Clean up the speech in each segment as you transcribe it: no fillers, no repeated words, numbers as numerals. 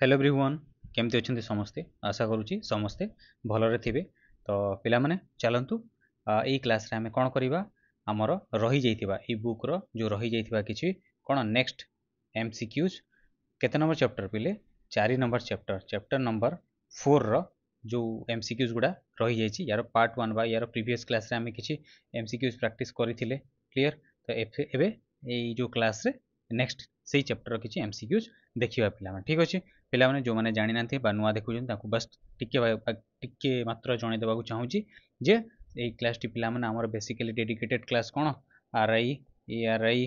Hello everyone केमती अच्छा समस्ते आशा करुँची समस्ते भलरे थिबे। तो पिला माने चलंतु एई क्लास रे आमे कोन करिबा हमर रही जाइतिबा ई बुक रो जो रही जाइतिबा किछि कोन नेक्स्ट एमसीक्यूज केते नंबर चैप्टर पिले 4 नंबर चैप्टर नंबर 4 रो जो एमसीक्यूज गुडा रही जाइछि यार पार्ट 1 बा यार प्रीवियस क्लास रे आमे किछि एमसीक्यूज प्रैक्टिस करिथिले क्लियर। तो एबे एई जो क्लास रे नेक्स्ट सेई चैप्टर किछि एमसीक्यूज देखिबा पिला माने ठीक अछि। पिला माने जो माने जानि नांथि बा नुआ देखुछन ताकू बस टिके मात्र जणे देबाकू चाहूची जे एई क्लास टी पिला माने हमर बेसिकली डेडिकेटेड क्लास कोन आरआई एआरआई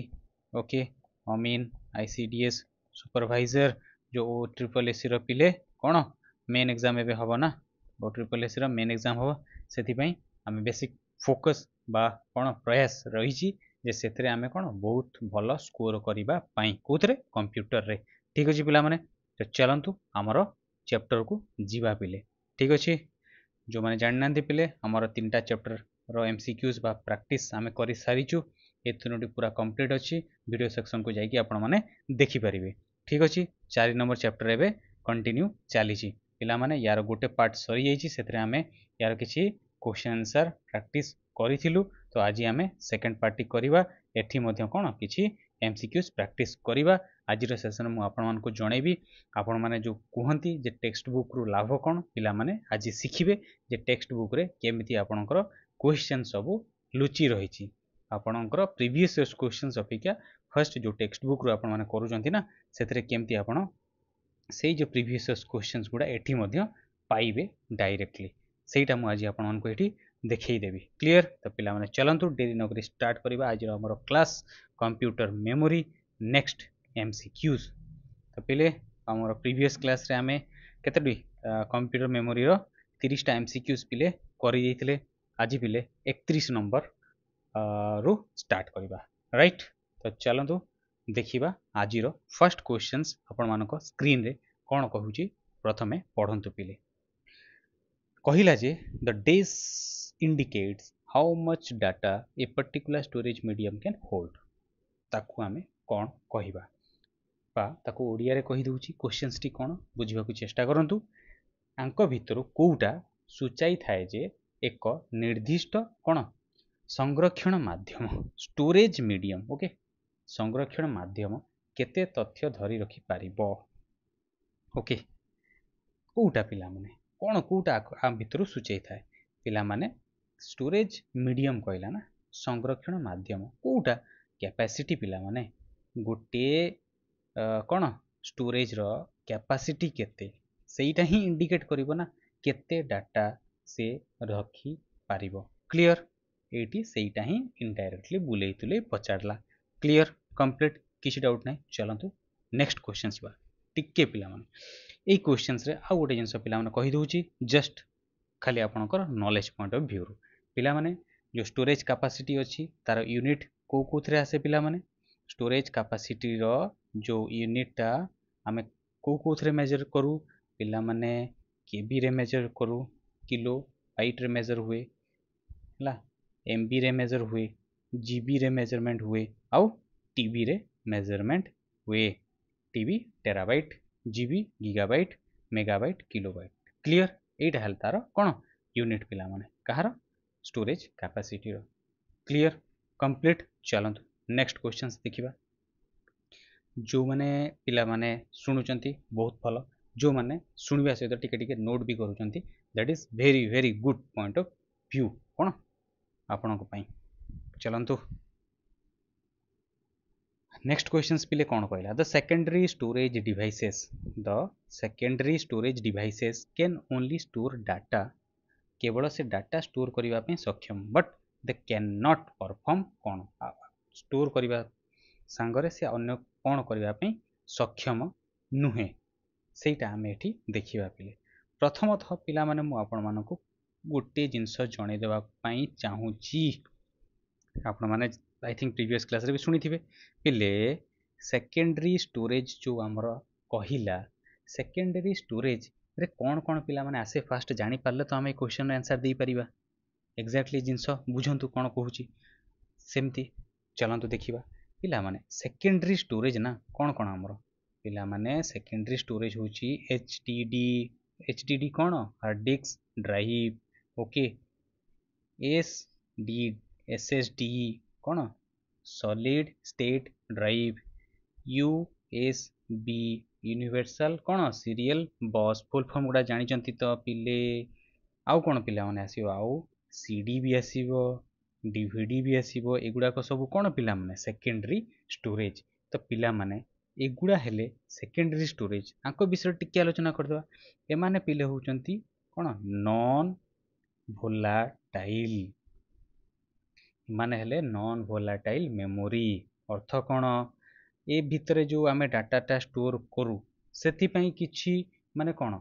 ओके अमीन आईसीडीएस सुपरवाइजर जो ट्रिपल एसी रो पिले कोन मेन एग्जाम एबे हबो ना ओ ट्रिपल एसी रो मेन एग्जाम हबो सेति पई आमे बेसिक फोकस बा कोन प्रयास रहिची जे सेतरे आमे कोन बहुत भलो स्कोर करिबा पई कोथरे कंप्यूटर रे ठीक अछि पिला माने। तो चलतु आमर चैप्टर को जीवा पिले ठीक अच्छे। जो मैंने जानी ना पिले आमर 3टा चैप्टर रो एमसीक्यूज बा प्रैक्टिस आमे करि सारिचु ए तीनोटी पूरा कंप्लीट अच्छी वीडियो सेक्शन को जाइए आपण माने देखि परिबे ठीक अच्छे। 4 नंबर चैप्टर एबे कंटिन्यू चलीची पिला माने यार गोटे पार्ट सरी जाइची सेतरे आमे यार किछि क्वेश्चन आंसर प्रैक्टिस करिथिलु। तो आज आमे सेकंड पार्टी करिवा एठी मध्ये कोन किछि एमसीक्यूज प्रैक्टिस करिवा। आजिर सेशन मु आपण मानकु जणेबी आपण माने जो कुहंती जे टेक्स्ट बुक रु लाभ कोन पिला माने आज शिखिबे जे टेक्स्ट बुक रे केमिति आपणकर क्वेश्चन सब लुचि रहिछि आपणकर प्रीवियस इयर्स क्वेश्चंस अपेक्षा फर्स्ट जो टेक्स्ट बुक रु आपण माने करूजंती ना सेतरे केमिति आपण सेई जो प्रीवियस इयर्स क्वेश्चंस गुडा एठी मध्ये पाइबे डायरेक्टली सेटा मु आज आपण मानकु एठी देखै देबी क्लियर। तो पिला माने चलंतु देरी नकरी स्टार्ट करिबा आज हमर class computer memory next MCQs. तो पिले हमर प्रीवियस क्लास रे आमे केतेडी कंप्यूटर मेमोरी रो 30 टा एमसीक्यूज पिले करि दैथिले आज पिले 31 नंबर रो स्टार्ट करिबा राइट। तो चलंतु देखिबा आजिरो फर्स्ट क्वेश्चंस आपण मानको स्क्रीन रे कोन कहूची प्रथमे पढंतु पिले कहिला जे the days indicates how much data a particular storage medium can hold ताकू आमे कोन कहिबा बा ताकू ओडिया रे कहि दउची क्वेश्चंस टी कोन बुझिबा को चेष्टा करंतु। आंक भितरु कोउटा सूचाई थाए जे एक निर्दिष्ट कोन संरक्षण माध्यम स्टोरेज मीडियम ओके संरक्षण माध्यम केते तथ्य धरी रखि पारिबो ओके कोउटा पिला माने कोन कोउटा आ भितरु सूचाई थाए पिला माने स्टोरेज मीडियम कहला ना संरक्षण माध्यम कोउटा कैपेसिटी पिला माने गोटे कोन स्टोरेज रो कैपेसिटी केते सेटा ही इंडिकेट करिवो ना केते डाटा से रखी पारिबो क्लियर एटी सेटा ही इनडायरेक्टली बुलेइतुले पचारला क्लियर कंप्लीट किछि डाउट नै। चलंतु नेक्स्ट क्वेश्चंस बा टिके पिला माने ए क्वेश्चंस रे आ गोटे जिंस पिला माने कहि दउची जस्ट खाली आपनकर नॉलेज पॉइंट ऑफ व्यू पिला माने जो स्टोरेज कैपेसिटी अछि तार यूनिट को कोथरे आसे पिला माने स्टोरेज कैपेसिटी रो जो यूनिट टा आमे को कोथरे मेजर करू पिला माने केबी रे मेजर करू किलो बाइट रे मेजर हुए ला एमबी रे मेजर हुए जीबी रे मेजरमेंट हुए आउ टीबी रे मेजरमेंट हुए TB terabyte GB gigabyte megabyte kilobyte clear एटा हेल तार कोन यूनिट पिला माने कहार स्टोरेज कैपेसिटी रो क्लियर कंप्लीट। चलंतु नेक्स्ट क्वेश्चंस देखिबा जो माने पिला माने सुनुचंती बहुत भलो जो माने सुनिबा सहित टिके टिके नोट भी करूचंती that is very good point of view कोन आपनको पई। चलंतु नेक्स्ट क्वेश्चंस पिले कोन कहला the secondary storage devices can only store data केवल से डाटा स्टोर करिवा पे सक्षम but they can not perform कोन स्टोर करिवा सांगरे से अन्य कोन करिवा पे सक्षम नुहे सेटा हमें एठी देखिबा पिले प्रथमतः पिला माने मु आपण मानको गोटे जिंस जणे देबा पई चाहूची आपण माने आई थिंक प्रीवियस क्लास रे भी सुनी थिबे पिले सेकेंडरी स्टोरेज जो हमर कहिला सेकेंडरी स्टोरेज रे कोन कोन पिला माने आसे फास्ट जानि पारले तो हमें क्वेश्चन आंसर दे परिबा एग्जैक्टली जिंस बुझंतु कोन कहूची सेमती। चलंतु देखिबा पिला माने सेकेंडरी स्टोरेज ना कोन कोन हमर पिला माने सेकेंडरी स्टोरेज होची एचडीडी कौन hard disk drive okay SSD कौन solid state drive USB universal कौन सीरियल बस फुल फॉर्म गुड़ा जानी तो पिले आउ कौन पिला माने आसीबो आउ सीडी भी आसीबो डीवीडी भी आसीबो एगुड़ाक सब कौन पिला माने सेकेंडरी स्टोरेज तो पिला माने एगुड़ा हेले सेकेंडरी स्टोरेज आंको विषय टिके आलोचना करदवा एमाने पिले होचंती कौन नॉन भोलाटाइल माने हेले नॉन भोलाटाइल मेमोरी अर्थ कौन ए भितरे जो आमे डाटाटा स्टोर करू सेथिपाई किछि माने कौन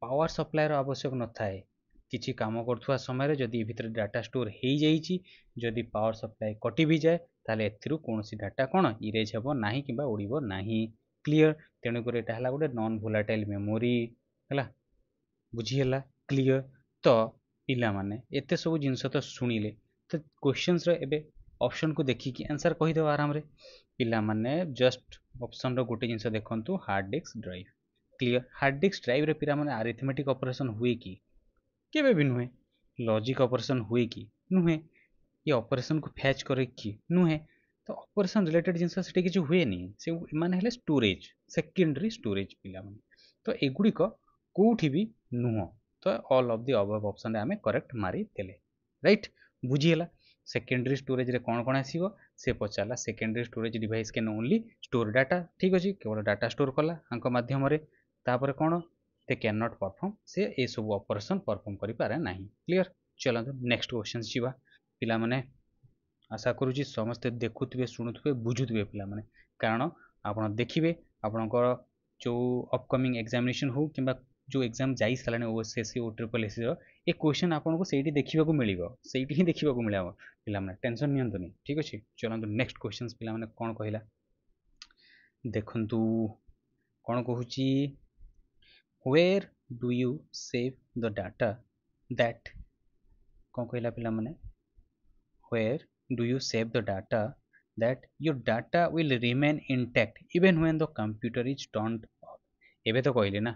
पावर सप्लायर आवश्यक न थाए किछि काम करथुवा समय जदि भितर डाटा स्टोर हो जाइछि जदि पावर सप्लाई कटि भी जाए ताले एथिरु कोनोसी डाटा कौन इरेज हेबो नाही किबा उड़िबो नाही क्लियर तेणु कर एटा हला गोटे नॉन भोलाटाइल मेमोरी हला बुझी हला क्लियर तो पिला माने एते सब जिंस तो सुनिले तो क्वेश्चंस रे एबे ऑप्शन को देखि कि आंसर कहि देबो आराम रे पिला माने जस्ट ऑप्शन रो गोटे जिंस देखंतु hard disk drive clear hard disk drive रे पिला माने अरिथमेटिक ऑपरेशन हुए कि केबे भी नुहे लॉजिक ऑपरेशन हुए कि नुहे ये ऑपरेशन को फैच करे कि नुहे तो ऑपरेशन रिलेटेड जिंस सेठी किछ हुए नहीं से माने हेले स्टोरेज सेकेंडरी स्टोरेज पिला माने तो एगुडी को कोठी भी नुह तो all of the above option रे हमें करेक्ट मारी देले राइट बुझिएला सेकेंडरी स्टोरेज रे कौन कौन आसीबो से पचाला secondary storage device can only store data ठीक अछि केवल डाटा स्टोर कला आंको माध्यम रे तापर कौन दे कैन नॉट परफॉर्म से ए सब ऑपरेशन परफॉर्म करि पारे नाही क्लियर चलंतु नेक्स्ट क्वेश्चन जीवा पिला माने आशा करूची समस्त देखुथिबे शुणुथिबे बुझुथिबे पिला माने कारण आपण देखिबे आपणकर जो अपकमिंग एग्जामिनेशन हो किंबा जो एग्जाम जाई सालाने ओएसएससी ओ ट्रिपल एससी रो ए क्वेश्चन आपन को सेठी देखिबा को मिलिबो सेठी ही देखिबा को मिलाबो पिला माने टेंशन नियंतुनी ठीक अछि चलंतु नेक्स्ट क्वेश्चंस पिला माने कोन कहिला देखंतु कोन कहूची where do you save the data that कोन कहिला पिला माने where do you save the data that your data will remain intact even when the computer is turned off एबे तो कहले ना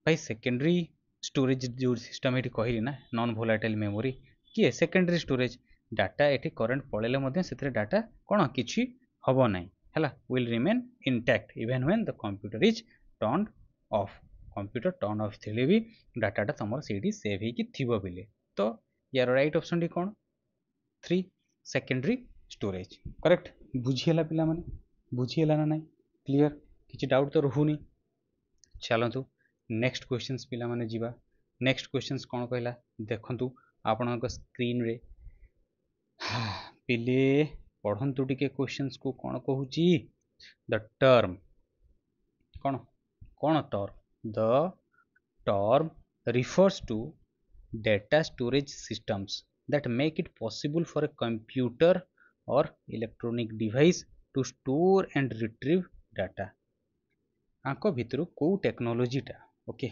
भाई सेकेंडरी स्टोरेज जो सिस्टम ये कहली ना नॉन भोलाटाइल मेमोरी किए सेकेंडरी स्टोरेज डाटा ये करंट पड़े से डाटा कौन किसी हम ना है will remain intact even when the computer is turn off computer turn off थे भी डाटाटा तुम से सेव हो बोले तो यार राइट ऑप्शन टी कौन 3 सेकेंडरी स्टोरेज करेक्ट बुझीगला पिला माने बुझीगला ना नहीं क्लियर किसी डाउट तो रहूनी चलतु नेक्स्ट क्वेश्चंस पिला माने जीवा नेक्स्ट क्वेश्चंस कौन कहला देखंतु आपन स्क्रीन रे पिले पढ़ंतु टिके क्वेश्चंस को कौन कहूची द टर्म कौन कौन term the term refers to data storage systems that make it possible for a computer or electronic device to store and retrieve data आंको भितरु को टेक्नोलोजीटा ओके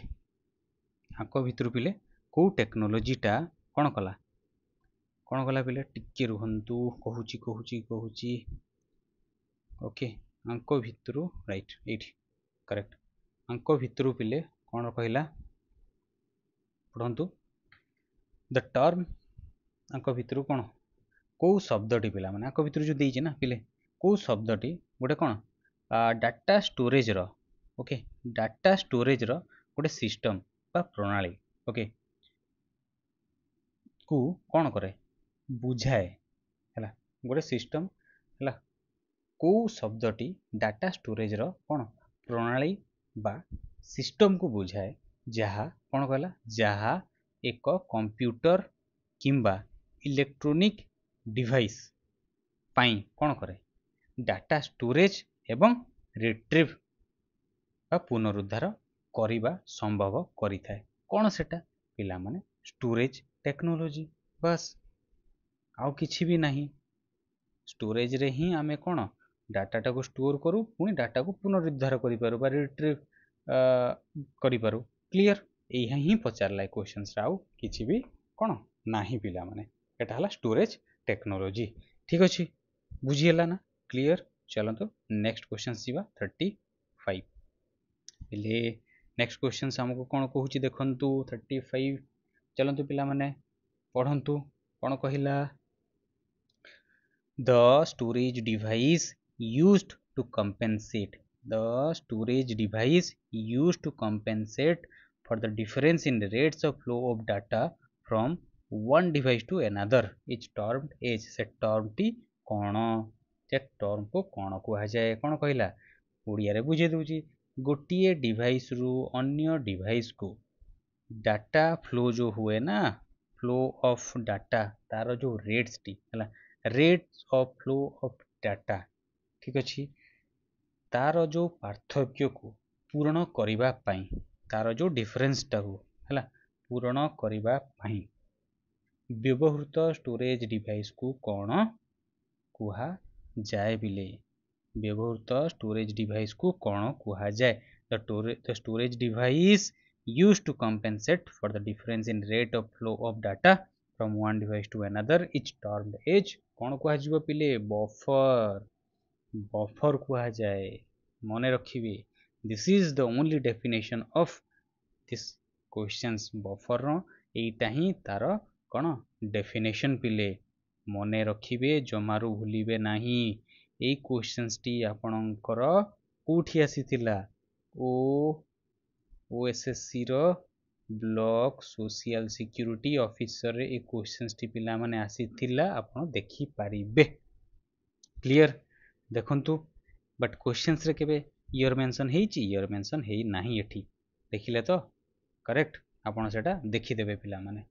आंको भितरु पिले को टेक्नोलोजीटा कौन कला पिले टिके रुहंतु कहूची कहूची कहूची ओके आंको भितरु राइट एठी करेक्ट आंको भितरु पिले कौन कहला पढ़ंतु द टर्म आंको भितरु कौन को शब्दटी पिला माने आंको भितरु जो देइचे ना पिले को शब्दटी गोटे कौन डाटा स्टोरेज रो ओके डाटा स्टोरेज रो गोटे सिस्टम बा प्रणाली ओके को कौन करे बुझाए हैला गोटे सिस्टम हैला को शब्दटी डाटा स्टोरेज रो कौन प्रणाली बा सिस्टम को बुझाए जहा कौन कहला जहा एक कंप्यूटर किंबा इलेक्ट्रॉनिक डिवाइस पाई कौन करे डाटा स्टोरेज एवं रिट्रीव बा पुनरुद्धार करिबा संभव करि थाए कौन सेटा पिला माने स्टोरेज टेक्नोलॉजी बस आउ किछि भी नहीं स्टोरेज रे ही आमे कौन डाटाटा को स्टोर करू पुनी डाटा को पुनरुद्धार करि पारू बा रिट्रीव करि पारू क्लियर यही ही पचारला क्वेश्चंस राउ किछि भी कौन नाही पिला माने एटा हला स्टोरेज टेक्नोलॉजी ठीक अछि बुझिएला ना क्लियर चलंतु नेक्स्ट क्वेश्चन जीवा 35 35 पिले नेक्स्ट क्वेश्चन हमको कौन कहूँ देखु 35 चलतु पिला माने पढ़ंतु कौन कहला the storage device used to compensate for the difference in the rates of flow of data from one device to another is termed as से term टी कौन से term को कौन कहा जाए कौन कहला ओडिया रे बुझे दूची गोटिए डिवाइस रु अन्य डिवाइस को डाटा फ्लो जो हुए ना फ्लो ऑफ डाटा तार जो रेट्स टी हला rates of flow of data ठीक अच्छी तार जो पार्थक्य को पूर्ण करिबा पाई तार जो डिफरेंस टाको हला पूर्ण करिबा पाई व्यवहृत स्टोरेज डिवाइस को कौन कुहा जाए बिले व्यवहृत स्टोरेज डिवाइस को कौन कुहा जाए the storage device used to compensate for the difference in rate of flow of data from one device to another is termed as कौन कुहा जिवो पिले बफर कुहा जाए मन रखिए this is the only definition of this questions buffer एटा ही तार कौन डेफिनेशन पिले मन रखिए जमारू भूलिबे नाही एई क्वेश्चंस टी आपणकर कोठी आसीतिला ओएसएससी रो ब्लॉक सोशल सिक्यूरिटी ऑफिसर रे ए क्वेश्चंस टी पिला माने आसीतिला आपण देखि पारिबे क्लियर देखंतु बट क्वेश्चंस रे केबे ईयर मेंशन हेची ईयर मेंशन हेई नाही एठी देखिले तो करेक्ट आपण सेटा देखि देबे पिला माने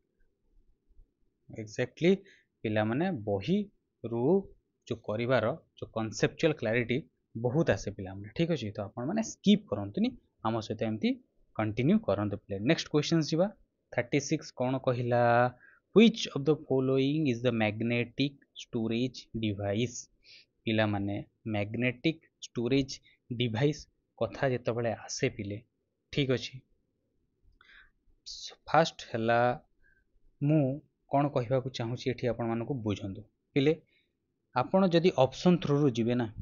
एक्जेक्टली पिला माने बही रु जो करिवार जो कॉन्सेप्चुअल क्लैरिटी बहुत आसे पिला माने ठीक अछि तो आपण माने स्किप करंतुनी हम सहित एमती कंटिन्यू करंतु पिले नेक्स्ट क्वेश्चन जिबा 36 कोन कहिला which of the following is the magnetic storage device पिला माने मैग्नेटिक स्टोरेज डिवाइस कथा जेत बळे आसे पिले ठीक अछि फास्ट हला मु कोन कहबा को चाहू छी एठी आपण मानको बुझंदु पिले आपण जदी ऑप्शन थ्रू रु जिवे ना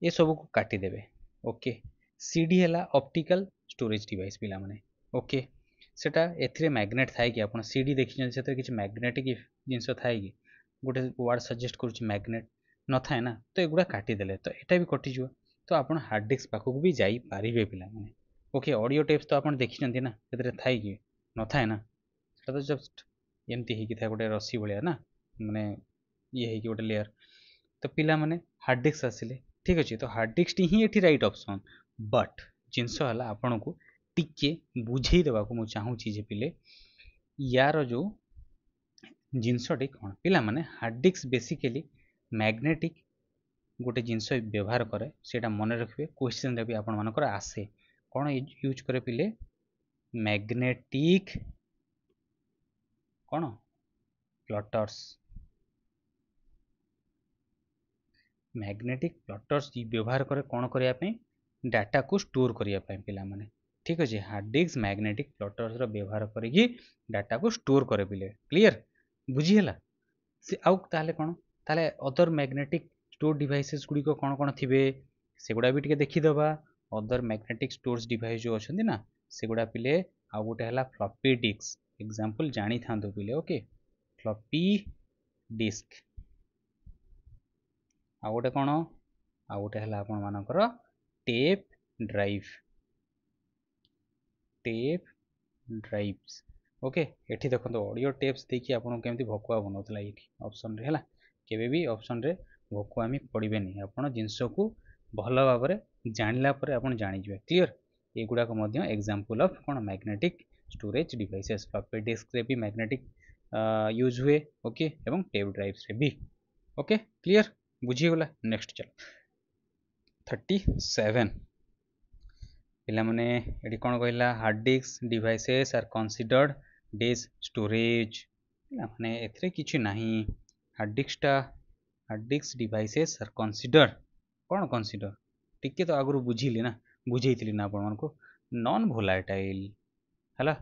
ए सब को काटी देबे ओके सीडी हला ऑप्टिकल स्टोरेज डिवाइस पिला माने ओके सेटा एथिरे मैग्नेट थाए कि आपण सीडी देखि सेते किछ मैग्नेटिक जिंस थाए कि गोटे वर्ड सजेस्ट करूची मैग्नेट न थाए ना तो एगुडा काटी देले तो एटा भी कटि जो तो आपण हार्ड डिस्क पाखु भी जाई पारिबे पिला माने ओके ऑडियो टेप्स तो आपण देखि चंती ना सेते थाए कि न थाए ना सेटा तो जस्ट एमती ही कि थाए गोटे रस्सी भलिया ना माने ये है कि गोटे लेयर तो पिला माने हार्ड डिस्क आसिले ठीक अछि तो हार्ड डिस्क ही एठी राइट ऑप्शन बट जिंस हला आपण को टिके बुझेई देबा को मु चाहू छी जे पिले यार जो जिनसटी कौन पिला माने हार्ड डिस्क बेसिकली मैग्नेटिक गोटे जिनस व्यवहार करे सेटा मन रखिए क्वेश्चन रे भी आपण मानकर आसे कौन यूज करे पिले मैग्नेटिक कौन प्लटर्स मैग्नेटिक प्लटर्स व्यवहार करे कौन करिया पे डाटा को स्टोर करिया पे पिला माने ठीक अछि हार्ड डिस्क मैग्नेटिक प्लटर्स रो व्यवहार करिकी डाटा को स्टोर करे पिले क्लियर बुझी हला से आउ ताले कोन ताले अदर मैग्नेटिक स्टोर डिवाइसेस गुडी को कोन कोन थिबे सेगुडा भी टिके देखि दबा अदर मैग्नेटिक स्टोर्स डिवाइस जो अछंती ना सेगुडा पिले आ गोटे हला फ्लॉपी डिस्क एग्जांपल जानी थांदो पिले ओके फ्लॉपी डिस्क आ गोटे कोन आ गोटे हला आपण मानकर टेप ड्राइव्स ओके एठी देखो ऑडियो टेप्स देखि आपन केमती भकुआ बनौतला एठी ऑप्शन रे हला केबे भी ऑप्शन रे भकुआमी पड़िबे नहीं आपन जिंस को भलो भाबरे जानला परे आपन जानि जबे क्लियर एगुडा को मध्य एग्जांपल ऑफ कोन magnetic storage devices floppy disk रे भी मैग्नेटिक यूज हुए ओके एवं टेप ड्राइव्स रे भी ओके क्लियर बुझी गला नेक्स्ट चलो 37 पिला माने एडी कोन कहला hard disk devices are considered days storage पिला माने एथरे किछि नाही hard disk devices are consider कोन कंसीडर टिके तो आगु बुझिली ना बुझेइतली ना आपण मानको नॉन वोलेटाइल हला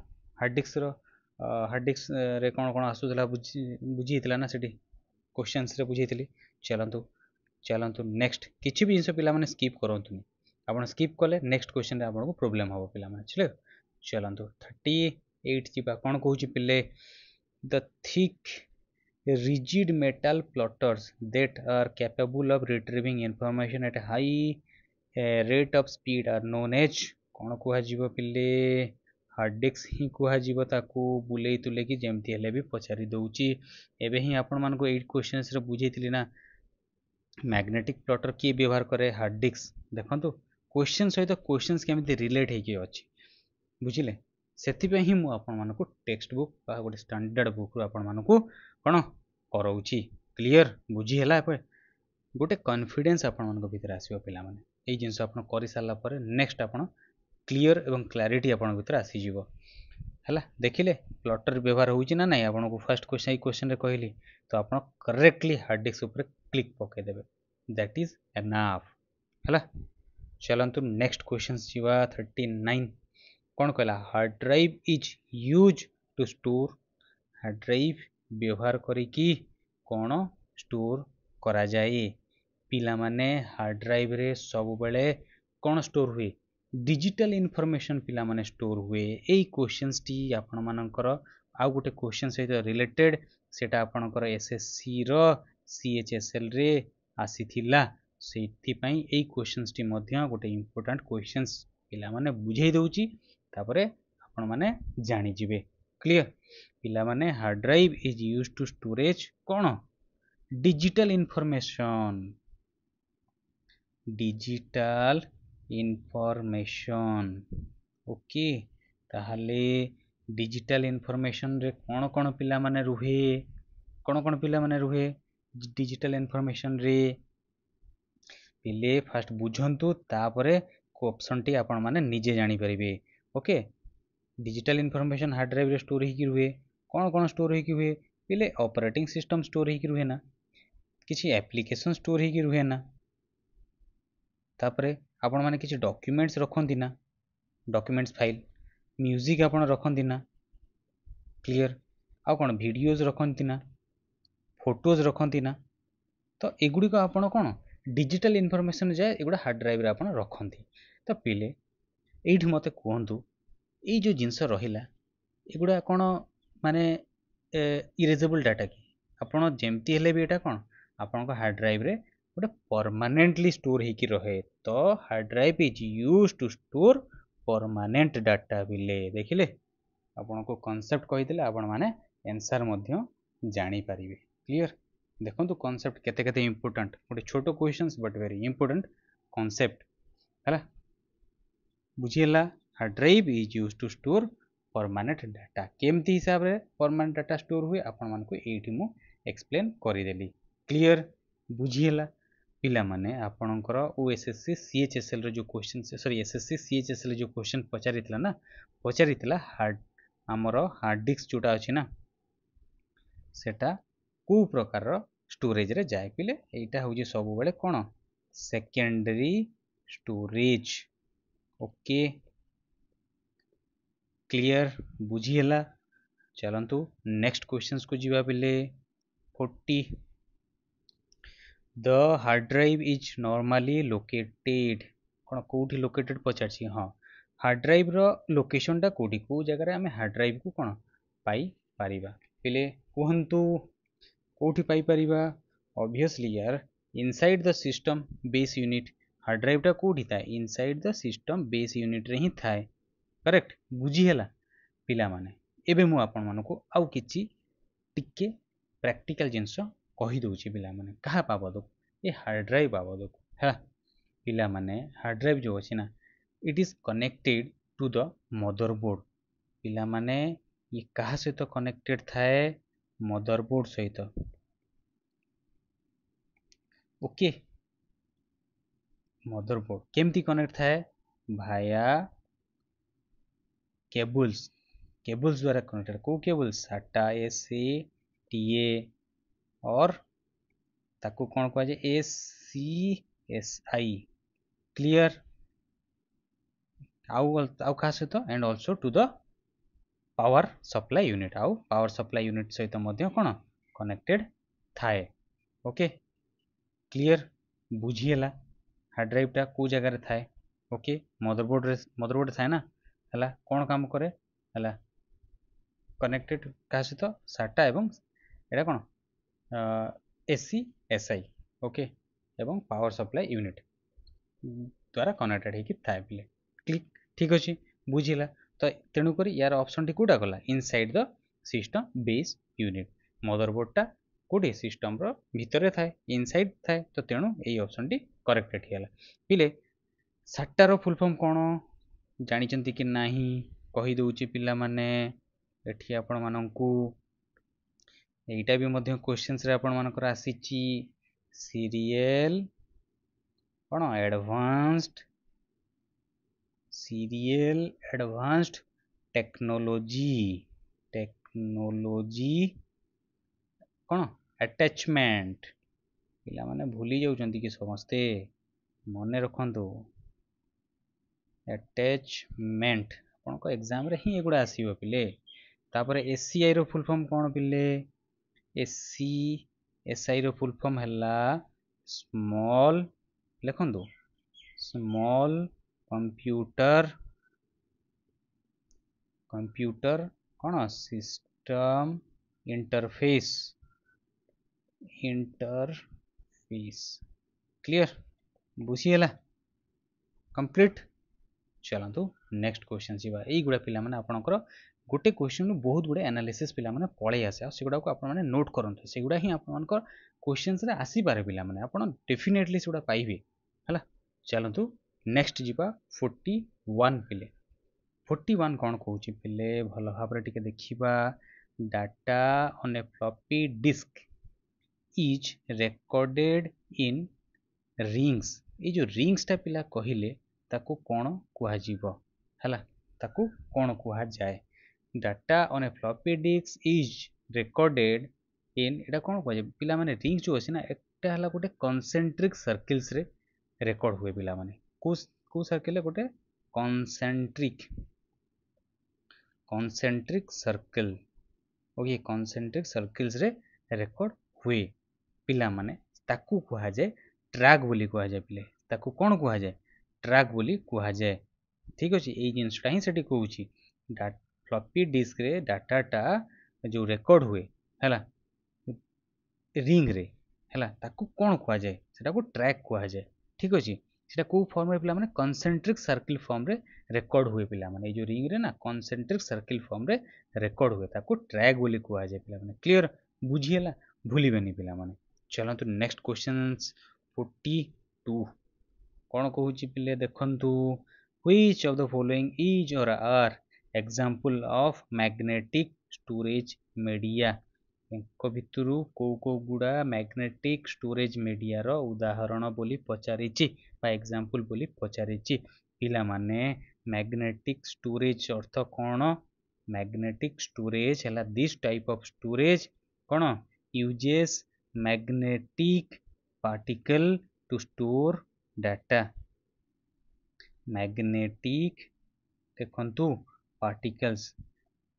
हार्ड डिस्क रे कोन कोन आसुतला बुझिइतला ना सेठी क्वेश्चंस रे बुझेइतली चलंतु नेक्स्ट किछि भी जिंस पिला माने स्किप करंतु आपण स्किप कले नेक्स्ट क्वेश्चन आपको प्रोब्लेम हम पे चले चलतु 38 जी कौन कौन पिले the thick rigid metal plotters that are capable of retrieving information at a high rate of speed are known as कौन कह पिले हार्ड डिस्क ही कह ताकू बुले तुले कि जमती हेले भी पचारि दउची एबे ही आपण मानको 8 क्वेश्चंस रे बुझेइतिली ना मैग्नेटिक प्लॉटर किए व्यवहार करे हार्ड डिस्क देखंतु क्वेश्चन सहित क्वेश्चंस केमिति रिलेट हेकी अछि बुझिले सेथिपे ही मु आपण मानको टेक्स्ट बुक बा गोटे स्टैंडर्ड बुक रो आपण मानको कोन करौची क्लियर बुझी हला पे गोटे कॉन्फिडेंस आपण मानको भीतर आसीबो पिला माने एई जिंस आपण करि सारला परे नेक्स्ट आपण क्लियर एवं क्लैरिटी आपण भीतर आसी जिवो हला देखिले प्लॉटर व्यवहार होउची ना नाही आपण को फर्स्ट क्वेश्चन ई क्वेश्चन रे कहली तो आपण करेक्टली हार्ड डिस्क ऊपर क्लिक पके देबे दैट इज एनफ हला चलंतु नेक्स्ट क्वेश्चंस जीवा 39 कौन कहला hard drive is use to store hard drive व्यवहार करिकी कौन स्टोर करा जाए पिला माने हार्ड ड्राइव रे सब बेले कौन स्टोर हुए डिजिटल इनफॉरमेशन पिला माने स्टोर हुए एई क्वेश्चंस टी आपण मानकर आ गोटे क्वेश्चन सहित रिलेटेड सेटा आपणकर एसएससी रो सीएचएसएल रे आसीथिला सेथि पई एई क्वेश्चंस टी मध्य गोटे इंपोर्टेंट क्वेश्चंस पिला माने बुझेई दउची तापरे आपण माने जानि जिवे क्लियर पिला माने hard drive is used to storage कौन डिजिटल इनफॉरमेशन ओके ताहले डिजिटल इनफॉरमेशन रे कौन कौन पिला माने रुहे डिजिटल इनफॉरमेशन रे पिले फास्ट बुझंतु तापरे को ऑप्शन टी आपण माने निजे जानि परिबे okay digital information hard drive रे स्टोर होगी रुहे कौन कौन स्टोर होगी हुए पिले ऑपरेटिंग सिस्टम स्टोर होगी रुहे ना किसी एप्लिकेशन स्टोर होगी रुहे ना तापरे आपण माने किसी डॉक्यूमेंट्स रखंती ना डॉक्यूमेंट्स फाइल म्यूजिक आपण रखंती ना क्लियर आ कौन वीडियोज रखंती ना फोटोज रखंती ना तो एगुड़ी को आपण कौन डिजिटल इनफॉरमेशन जाए एगुड़ा हार्ड ड्राइव रे आपण रखंती तो पिले एठी मते कहंतु एई जो जिंस रहिला एगुड़ा कौन माने इरेजेबल डाटा कि आपण जेमती हेले भी एटा कौन आपण हार्ड ड्राइव रे गोटे परमानेंटली स्टोर होगी रहे तो hard drive is use to store permanent data बिले देखिले आपण को कॉन्सेप्ट कहिदेले आपण माने आंसर मध्य जानि परिबे क्लियर देखंतु कॉन्सेप्ट केते केते इंपोर्टेंट गोटे छोटो questions but very important concept हला बुझिला hard drive is use to store permanent data केमती हिसाब रे परमानेंट डाटा स्टोर हुए आपण मानको एठी मु एक्सप्लेन करि देली क्लियर बुझिला पिला माने आपणकर ओएसएससी सीएचएसएल रो जो क्वेश्चन सॉरी एसएससी सीएचएसएल जो क्वेश्चन पचारितला हार्ड हमरो हार्ड डिस्क जोटा अछि ना सेटा को प्रकार रो स्टोरेज रे जाय पिले एटा हो जे सब बेले कोन सेकेंडरी स्टोरेज ओके क्लियर बुझिला चलंतु नेक्स्ट क्वेश्चंस को जीवा पिले 40 the hard drive is normally located कौन कौटी लोकेटेड पचार हाँ हार्ड ड्राइव रो लोकेशन टा कौटी को जगह आम हार्ड ड्राइव को कौन पाई पारिबा पिले कहंतु कौटी पाई पारिबा ऑब्वियसली यार inside the system base unit hard drive टा कौटी था inside the system base unit रे ही थाए करेक्ट बुझीला पिला माने एबे मु आपण मानको आउ किछि टिके प्रैक्टिकल जिंस कहि दउछि पिला माने कहा बाबद ये हार्ड ड्राइव बाबद है पिला माने हार्ड ड्राइव जो अछि ना it is connected to the motherboard पिला माने ये कहा सहित कनेक्टेड थाए मदरबोर्ड सहित ओके मदरबोर्ड केमती कनेक्ट थाए भाया केबल्स द्वारा कनेक्टेड को केबल साटा एसए टीए और ताको कौन कह जाए एसीएसआई क्लियर आउ कहा सहित and also to the power supply unit आउ पावर सप्लाई यूनिट सहित मध्य कौन कनेक्टेड थाए ओके क्लियर बुझीला हार्ड ड्राइव टा को जगह थाए ओके मदरबोर्ड थाए ना है कौन काम करे है कनेक्टेड क्या सहित साटा एवं एटा कौन एसी एसआई ओके एवं पावर सप्लाई यूनिट द्वारा कनेक्टेड होगी थाए पिले क्लिक ठीक अच्छे बुझिला तो तेणुक यार ऑप्शन टी कौटा गला inside the system base unit मदरबोर्डटा कौटी सिस्टम भितर थाए इनसाइड थाए तो तेणु यही ऑप्शन टी करेक्टेड होगा पिले साटार फुल फॉर्म कौन जानी कि नहीं कहीदे पिला माने एठी आपण मानकू एटा भी मध्य क्वेश्चंस रे आपण मानकर आसीची सीरियल कौन एडवांस्ड टेक्नोलोजी कौन अटैचमेंट पिला माने भूली जाउछंती कि समस्ते मने रखंतु अटैचमेंट आपनको एग्जाम रे ही एगुड़ा आसीबो पिले तापर एसीआई रो फुल फॉर्म कौन पिले एसआई रो फुल फॉर्म हला स्मॉल लिखंतु स्मॉल कंप्यूटर कौन सिस्टम इंटरफेस क्लियर बुझीगला कंप्लीट चलतु नेक्स्ट क्वेश्चन जीवा यही गुड़ा पिला माने आपनकर गोटे क्वेश्चन बहुत गुड़े एनालिसिस पिला माने पळै आसे आ सेगुडा को आपण माने नोट करंतु सेगुडा ही आपनकर क्वेश्चंस रे आसी पारे पिला माने आपण डेफिनेटली सेगुडा पाइबे हला चलतु नेक्स्ट जीवा 41 पिले 41 कौन कहूँ पिले भल भाव टिके देखिबा data on a floppy disk is recorded in rings ये जो रिंग्स टा पिला कहिले ताको कौन कुहाजिबो हला ताको कौन कुहा जाए data on a floppy disk is recorded in एटा कौन कुहा जाए पिला माने रिंग्स जो अछि ना एकटा हला गोटे कंसेंट्रिक सर्कल्स रे रेकॉर्ड हुए पिला माने को सर्कल गोटे concentric circle okay concentric circles रे रेकॉर्ड हुए पिला माने ताकू कुहा जाए ट्रैक बोली कुहा जाए पिले ताकू कौन कुहा जाए ट्रैक बोली कुहा जाए ठीक अछि एई जिंसटा ही सेठी कहूची फ्लॉपी डिस्क रे डाटाटा जो रेकॉर्ड हुए हला रिंग रे हला ताकू कौन कुहा जाए सेटा को ट्रैक कुहा जाए ठीक अछि सेटा को फॉर्म रे पिला माने कंसेंट्रिक सर्कल फॉर्म रे रेकॉर्ड हुए पिला माने जो रिंग रे ना कंसेंट्रिक सर्कल फॉर्म रे रेकॉर्ड हुए ताकू ट्रैक बोली कुहा जाए पिला माने क्लियर बुझिएला भूलिबेनी पिला माने चलतु नेक्स्ट क्वेश्चंस 42 कौन कहूची पिले देखंतु which of the following is or are example of magnetic storage media इनको भितरु को गुड़ा मैग्नेटिक स्टोरेज मीडिया रो उदाहरण बोली पचारिची बा एग्जांपल बोली पचारिची पिला माने मैग्नेटिक स्टोरेज अर्थ कौन मैग्नेटिक स्टोरेज हला दिस टाइप ऑफ स्टोरेज कौन uses magnetic particle to store data magnetic देखंतु particles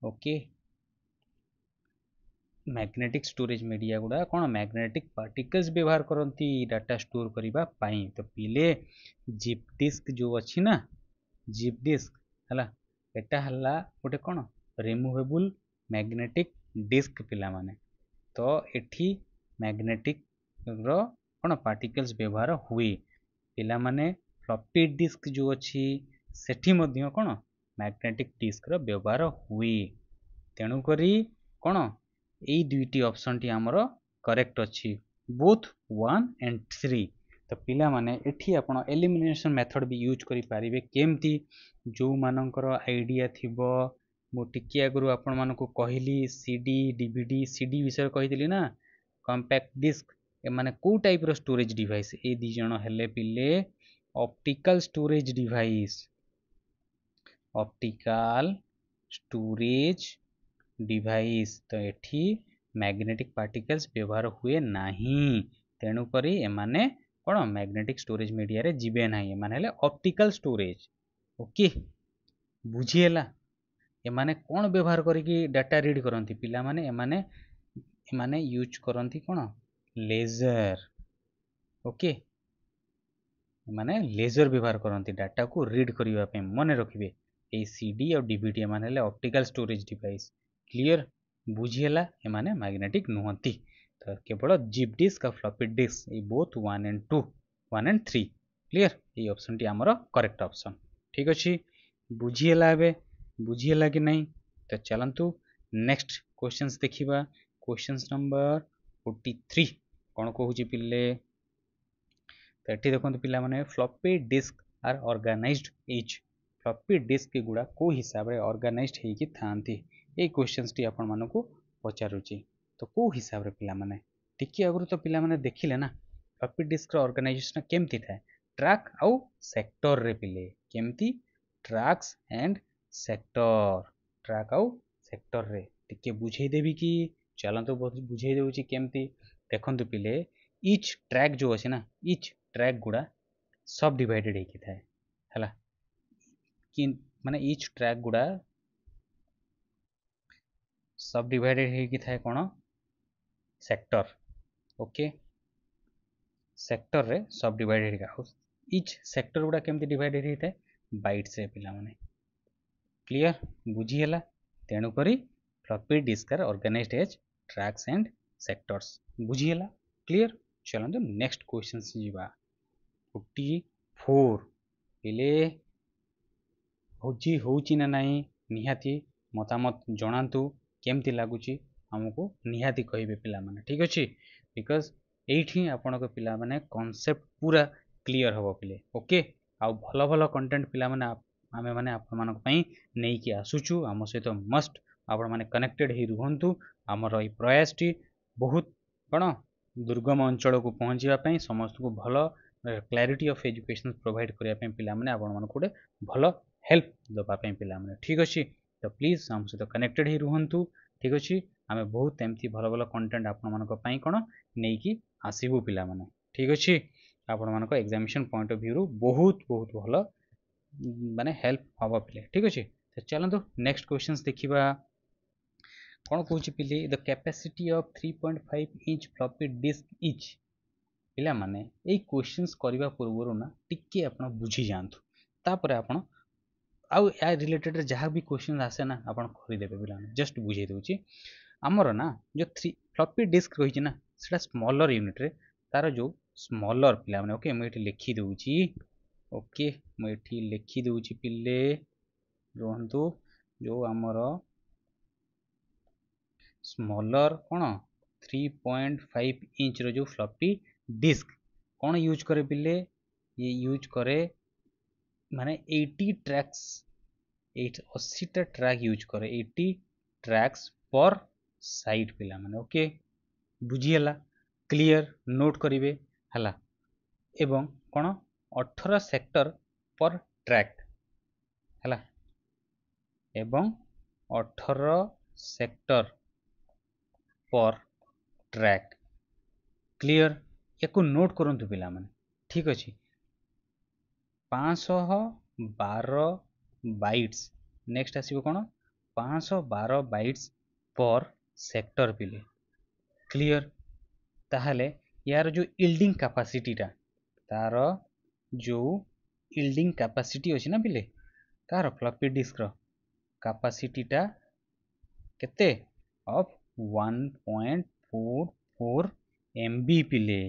okay magnetic storage media गुड़ा कौन मैग्नेटिक पार्टिकल्स व्यवहार करती डाटा स्टोर करबा पाई तो पिले जिप डिस्क जो अच्छी ना जिप डिस्क हला एटा हला गोटे कौन रिमूवेबल मैग्नेटिक डिस्क पिला माने तो एठी मैग्नेटिक रो कौन पार्टिकल्स व्यवहार हुए पिला माने फ्लॉपी डिस्क जो अच्छी सेठी मध्य कौन मैग्नेटिक डिस्क रो व्यवहार हुए तेणु करी कौन यही दुईटी ऑप्शन टी आमर करेक्ट अच्छी बोथ 1 and 3 तो पिला माने एठी आपण एलिमिनेशन मेथड भी यूज करि पारिबे केमती जो मानकर आइडिया थिबो मो टिकी आगु आपण मानको कहली सीडी डीवीडी सीडी विषय कहितली ना कॉम्पैक्ट डिस्क ए माने को टाइप रो स्टोरेज डिवाइस ए दी जण हेले पिले optical storage device optical storage device तो एठी मैग्नेटिक पार्टिकल्स व्यवहार हुए नहीं तेणु करी एमाने कौन मैग्नेटिक स्टोरेज मीडिया रे जीवे नहीं एमाने हेले ऑप्टिकल स्टोरेज ओके बुझीला एमाने कौन व्यवहार करिकी डाटा रीड करंती पिला माने एमाने यूज करंती कौन लेजर ओके माने लेजर व्यवहार करती डाटा को रीड करने मन रखिए ये सीडी और डीवीडी एमाने ऑप्टिकल स्टोरेज डिवाइस क्लियर बुझीगला एमाने मैग्नेटिक नुहंती तो केवल जिप डिस्क और फ्लॉपी डिस्क ये बोथ 1 and 2 1 and 3 क्लियर ये ऑप्शन टी आमर करेक्ट ऑप्शन ठीक अच्छे बुझीगला बुझीगला कि नहीं तो चलतु नेक्स्ट क्वेश्चंस देखिबा क्वेश्चंस नंबर 43 कौन कहूँ पिले तो ये देखो पे floppy disk are organized each floppy disk गुड़ा को हिसाब से ऑर्गेनाइज्ड होगी था ये क्वेश्चन टी आपण मानक पचारुची तो को हिसाब से पे टिके आगु तो पे देखिले ना फ्लॉपी डिस्क ऑर्गेनाइजेशन केमती थाए ट्रैक आउ सेक्टर रे पिले केमती ट्रैक्स एंड सेक्टर ट्रैक आउ सेक्टर रे टिके बुझे देवी कि चलतो बुझे देउची केमती देखंतु पिले इच ट्रैक जो अच्छे ना इच ट्रैक गुड़ा सब डिवाइडेड होगी थाए है कि माने इच ट्रैक गुड़ा सब डिवाइडेड होगी थाए कौन सेक्टर ओके सेक्टर रे सब डिवाइडेड होगा इच सेक्टर गुड़ा केमती डिवाइडेड होता है बाइट्स रे पिला माने क्लियर बुझीगला तेणुक floppy disk organized as tracks and sectors बुझीगला क्लियर चलते नेक्स्ट क्वेश्चन जीवा 44 पिले होची ना नहीं निहाती मतामत जनातु केमती लगुच आमको निहाती कहे पिला माने ठीक अच्छे बिकज ये आपण पिला माने कॉन्सेप्ट पूरा क्लियर हम पिले ओके आउ भल भल कंटेंट पिला माने आमे माने आपण मानक पई नै कि आसुचु आम सहित मस्ट आपण माने कनेक्टेड ही रुहंतु आमर ई प्रयास टी बहुत कौन दुर्गम अंचल को पहुँचापी समस्त को भल क्लारिटी ऑफ एजुकेशन प्रोवाइड करने पिला माने आपण मानक गोटे भल हेल्प देवाई पिला माने ठीक अच्छे तो प्लीज आम सहित कनेक्टेड ही रुहंतु ठीक अच्छे आमे बहुत एमती भल भल कंटेंट आपण मानक पई कोन नै कि आसीबु पिला माने ठीक अच्छे आपण मानक एग्जामिनेशन पॉइंट ऑफ व्यू रु बहुत बहुत भल माने हेल्प हवा पिले ठीक अच्छे तो चलतो नेक्स्ट क्वेश्चंस देखिबा कौन कहूँ पिले the capacity of 3.5 inch floppy disk etch पिला माने ये क्वेश्चंस करने पूर्व ना टिके आप बुझी जातु तापर आपण आउ या रिलेटेड जहाँ भी क्वेश्चन आसे ना आप करदेवे पिला जस्ट बुझे दूची आमर ना जो फ्लॉपी डिस्क रही ना से स्मॉलर यूनिट रे तार जो स्मॉलर पिला माने ओके मुझे लिखी दूची ओके मुझे लिखी दूची पिले रुहतु जो आमर स्मॉलर कौन 3.5 इंच रो जो फ्लॉपी डिस्क कौन यूज करे पिले ये यूज करे माने 80 ट्रैक्स 80 ट्रैक यूज करे 80 ट्रैक्स पर साइड पिला माने ओके बुझीगला क्लियर नोट करिवे हला एवं कौन 18 सेक्टर पर ट्रैक हला एवं 18 सेक्टर पर ट्रैक क्लियर या नोट करंतु पिला माने ठीक अच्छे 512 बाइट्स नेक्स्ट आसीबो कोन 512 बाइट्स पर सेक्टर पिले क्लियर ताहले यार जो इल्डिंग कैपेसिटीटा तार जो इल्डिंग कैपेसिटी अच्छी ना पिले तार फ्लॉपी डिस्क कैपेसिटीटा केते ऑफ 1.44 MB पिले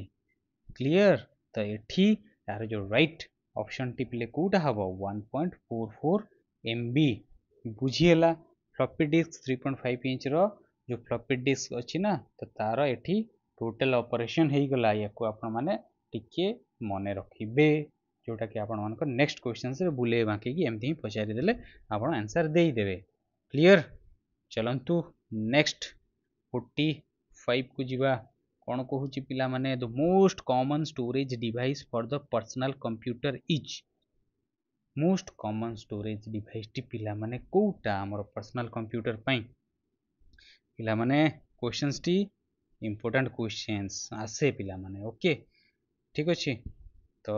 क्लियर तो ये यार जो राइट ऑप्शन टी पिले कोटा हम 1.44 MB बुझीगला फ्लॉपी डिस्क 3.5 इंच रो जो फ्लॉपी डिस्क अच्छी ना तो तार ये टोटल ऑपरेशन हो गला या आपण माने टिके मने रखिबे जोटा कि आपण मानक नेक्स्ट क्वेश्चन से बुले बाकी की एमती ही पचारि देले आपण आंसर दे देबे क्लियर चलंतु नेक्स्ट 45 को जीवा कौन कहूँ पिला माने the most common storage device for the personal computer is most common storage device टी पिला माने कोटा हमर पर्सनल कंप्यूटर पई पिला माने क्वेश्चंस टी इंपोर्टेंट क्वेश्चंस आसे पिला माने ओके ठीक अच्छे तो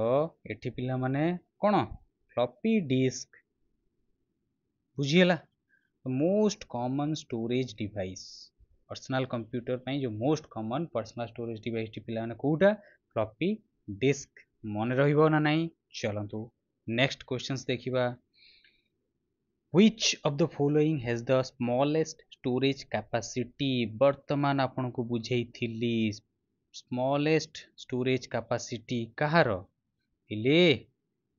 एठी पिला माने कौन फ्लॉपी डिस्क बुझीगला most common storage device personal computer जो most common personal storage device टी पिला कोटा फ्लॉपी डिस्क मन रहिबो ना नहीं चलतु नेक्स्ट क्वेश्चंस देखिबा which of the following has the smallest storage capacity वर्तमान आपन को बुझेई थिली smallest storage capacity कहार इले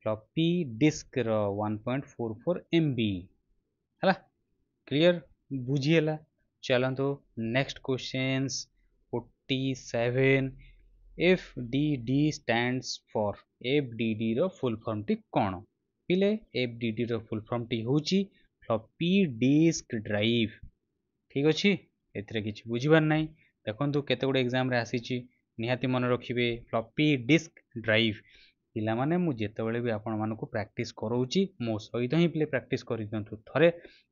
फ्लॉपी डिस्क रो 1.44 MB हला क्लियर बुझीला चलतो next questions 47 FDD stands for FDD रो फुल फॉर्म टी कोन पिले FDD रो फुल फॉर्म टी होची फ्लॉपी डिस्क ड्राइव ठीक अछि एथरे किछि बुझिबार नाही देखंतु केते गुडे एग्जाम रे आसीची निहाती मन रखिबे फ्लॉपी डिस्क ड्राइव पिला माने मु जेतेबेले भी आपण मानको प्रैक्टिस करौची मो सहित ही प्ले प्रैक्टिस करि दंतु थरे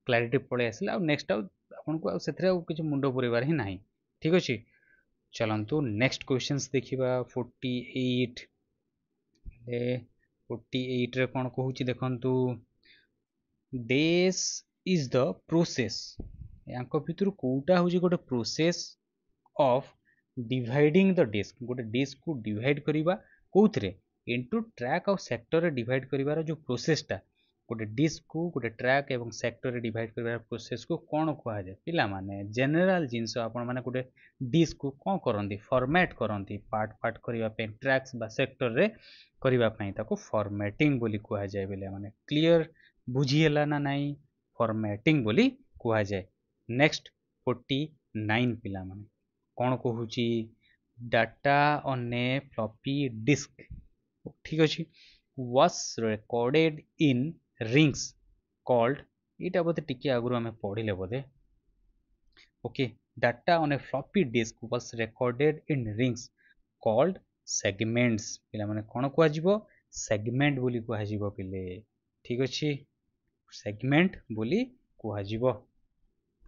क्लैरिटी पळे आसिला और नेक्स्ट आपण को सेथरे किछि मुंडो पुरेबार ही नाही ठीक अछि चलंतु नेक्स्ट क्वेश्चंस देखिबा 48 ले 48 रे कोन कहूची देखंतु डेस इज द प्रोसेस यांको भितर कोटा होची गोटे process of dividing the disk गोटे डिस्क को डिवाइड करिबा कोउथरे इनटू ट्रैक और सेक्टर रे डिवाइड करिवार जो प्रोसेस टा गोटे डिस्क को गोटे ट्रैक एवं सेक्टर रे डिवाइड करिवार प्रोसेस को कोन कुआ जाय पिला माने जनरल जिंस आपण माने गोटे डिस्क को कोन करंती फॉर्मेट करंती पार्ट पार्ट करिवा पे ट्रैक्स बा सेक्टर रे करिवा पई ताको फॉर्मेटिंग बोली कुआ जाय बेले माने क्लियर बुझिएला ना नाही फॉर्मेटिंग बोली कुआ जाय नेक्स्ट 49 पिला माने कोन कहूची data on a floppy disk ठीक अछि was recorded in rings called इटा बोते टिके आगुरु हमें पढ़िले बोधे okay data on a floppy disc was recorded in rings called segments पिला माने कोन कुआ जिवो सेगमेंट बोली कुआ जिवो पिले ठीक अछि सेगमेंट बोली कुआ जिवो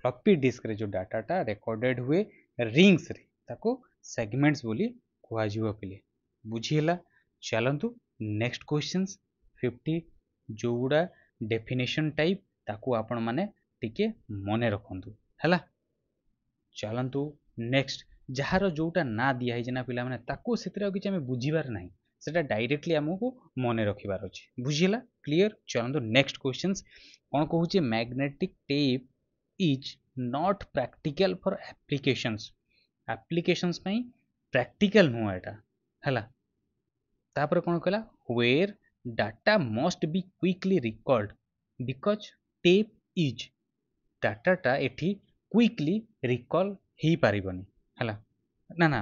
फ्लॉपी डिस्क रे जो डाटा टा रिकॉर्डेड हुए रिंग्स रे ताको सेगमेंट्स बोली कुआ जिवो पिले बुझिला चलंतु नेक्स्ट क्वेश्चंस 50 जो गुडा डेफिनेशन टाइप ताकू आपण माने टिके मने रखंतु हैला चलंतु नेक्स्ट जहार जोटा ना दिया है जना पिला माने ताकू सेतरा कि हमें बुझिबार नाही सेटा डायरेक्टली हमको मने रखिबार अछि बुझिला क्लियर चलंतु नेक्स्ट क्वेश्चंस कोन कहूची magnetic tape is not practical for applications पई प्रैक्टिकल नु एटा हैला तापर कोन कहला where data must be quickly recalled because tape is डाटाटा एठी क्विकली रिकॉल ही पारिबनी हला ना ना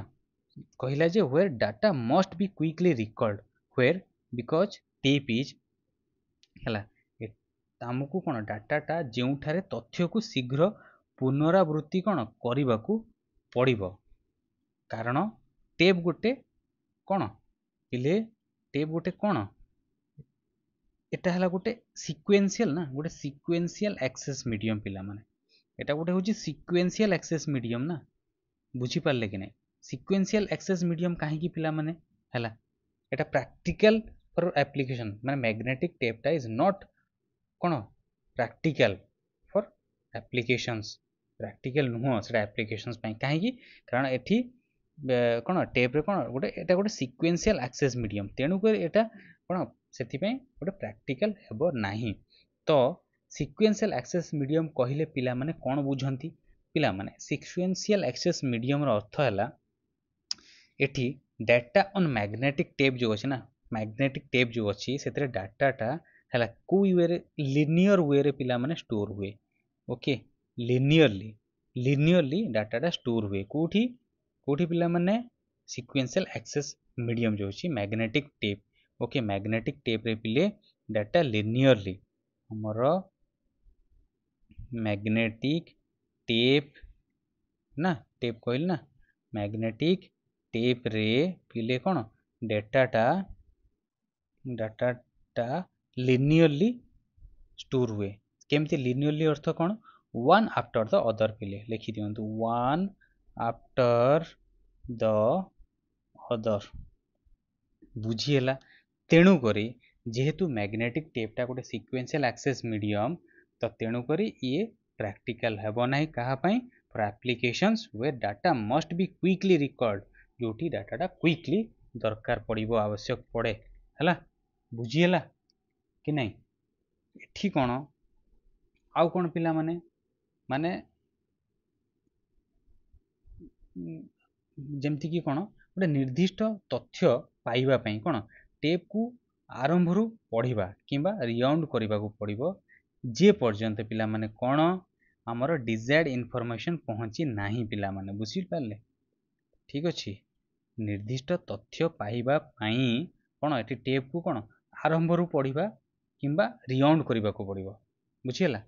कहला जे where data must be quickly recalled where because tape is हला हमकु कोन डाटाटा जेउठारे तथ्य को शीघ्र पुनरावृत्ति कोन करिबाकू पड़िबो कारण टेप गोटे कोन पिले टेप गोटे कोन एटा हला गोटे सीक्वेंशियल ना गोटे सीक्वेंशियल एक्सेस मीडियम पिला माने एटा गोटे होची सीक्वेंशियल एक्सेस मीडियम ना बुझी पारले कि नहीं सीक्वेंशियल एक्सेस मीडियम काहे की पिला माने हला एटा प्रैक्टिकल फॉर एप्लीकेशन माने मैग्नेटिक टेप टा इज नॉट कोन प्रैक्टिकल फॉर एप्लीकेशंस प्रैक्टिकल नुह सेटा एप्लीकेशंस पई काहे की कारण एठी कोन टेप रे कोन गोटे एटा गोटे सीक्वेंशियल एक्सेस मीडियम तेनु कर एटा कोन सेति पई गोटे प्रैक्टिकल हेबो नाही तो सीक्वेंशियल एक्सेस मीडियम कहिले पिला माने कोन बुझंती पिला माने सीक्वेंशियल एक्सेस मीडियम रो अर्थ हला एठी डाटा ऑन मैग्नेटिक टेप जो अछि ना मैग्नेटिक टेप जो अछि सेतरे डाटाटा हला कोई वे रे लिनियर वे रे पिला माने स्टोर हुए ओके लिनियरली डाटाटा स्टोर हुए कोठी कोठी पिला माने सीक्वेंशियल एक्सेस मीडियम जो अछि magnetic tape okay magnetic tape रे पिले डाटा लिनियरली हमर मैग्नेटिक टेप ना टेप कहल ना मैग्नेटिक टेप रे पिले कोन डाटाटा लिनियरली स्टोर हुए केमती linearly earth cone one after the other पिले लिखि दियंतु वन आफ्टर द अदर बुझीला तेणु करी जेहेतु मैग्नेटिक टेपटा गोटे सीक्वेंशियल एक्सेस मीडियम तो तेणु करी ये प्रैक्टिकल हेबो नाही कहा पई for applications where data must be quickly record जोटी डाटाटा क्विकली दरकार पड़िबो आवश्यक पड़े हैला बुझीगला कि नहीं एठी कौन आउ कौन पिला माने माने जेमती कि कौन गोटे निर्दिष्ट तथ्य पाइबा पई कौन टेप को आरंभरू पढ़िबा किंबा रिवाउंड करने पड़िबो जे पर्यंत पिला माने कौन आमर डिजायर्ड इनफॉरमेशन पहुंची नाही पिला माने बुझी पारले ठीक अच्छे निर्दिष्ट तथ्य पाइबा पई कौन एटी टेप को कौन आरंभरू पढ़िबा किंबा रिवाउंड करने पड़िबो बुझीगला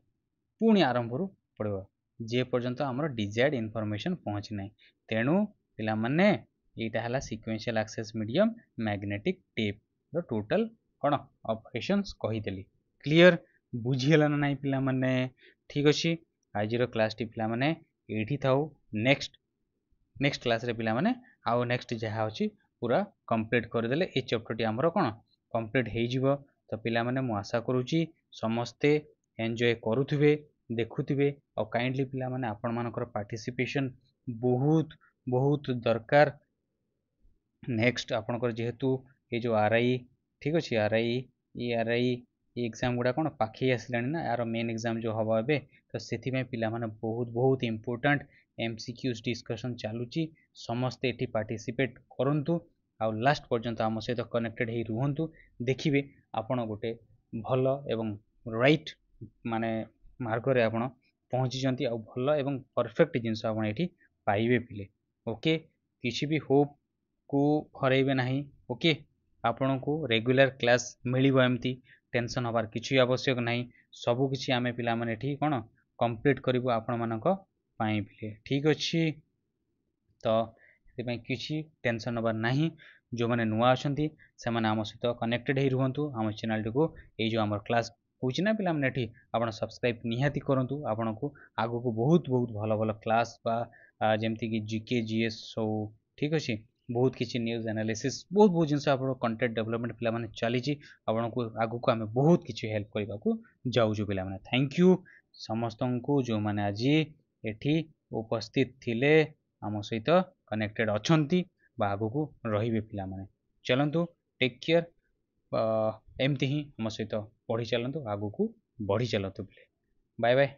पुणी आरंभरू पड़िबो जे पर्यंत आमर डिजायर्ड इनफॉरमेशन पहुंची नाही तेणु पिला माने एटा हला sequential access medium magnetic tape रो टोटल कौन ऑपरेशंस कही देली क्लियर बुझीगला ना नाही पिला माने ठीक अच्छे आज क्लास टी पिला माने एठी थाउ नेक्स्ट क्लास रे पिला माने आउ नेक्स्ट जहाँ अच्छी पूरा कंप्लीट करदेले ए चैप्टर टी आमर कौन कंप्लीट हो जिवो तो पिला माने मु आशा करूची समस्ते एंजॉय करुथिबे देखुथिबे और काइंडली पिला माने आपण मानकर पार्टिसिपेशन बहुत बहुत दरकार नेक्स्ट आपनकर जेहेतु ये जो आरआई ठीक अच्छे आरआई एग्जाम गुड़ा कौन पाखे आसलानी ना यार मेन एग्जाम जो हम ए तो से पिला माने बहुत बहुत इंपोर्टेंट एमसीक्यूज डिस्कशन चलुची समस्ते एटी पार्टिसिपेट करंतु आ लास्ट पर्यंत आम सहित कनेक्टेड ही रुहंतु देखिए आपण गोटे भल एवं राइट माने मार्ग रे आपण पहुँची आ भल एवं परफेक्ट जिनस आपण एटी पाइबे पिले ओके किसी भी होप को हरइबे नहीं ओके आपण को रेगुलर क्लास मिलिबो एमती टेंशन हबार किसी आवश्यक नहीं सबु किसी आमे पिला माने ठीक कौन कंप्लीट करिवो आपण मानक पाई पिले ठीक अच्छे तो से किसी टेंशन हबार नहीं जो मैंने नुआ अच्छी से आम सहित कनेक्टेड ही रुहतु आम चैनल को ये जो आम क्लास होना पिला माने एठी आपण सब्सक्राइब निहाती करंतु आपण को आगु को बहुत बहुत भल भल क्लास बा जेमती कि जीके जीएस हो ठीक अच्छे बहुत किसी न्यूज एनालिसिस बहुत बहुत जिनस आप कंटेंट डेवलपमेंट पिला माने चली आपण को आगु को आम बहुत किसी हेल्प करने को जाऊँ पिला माने थैंक यू समस्त को जो मैंने आज एठी उपस्थित थिले आम सहित कनेक्टेड अछंती बा आगु को रहिबे पिला माने चलंतु टेक केयर एमती ही आम सहित पढ़ी चलतु आगु को बढ़ी चलतु बाय बाय।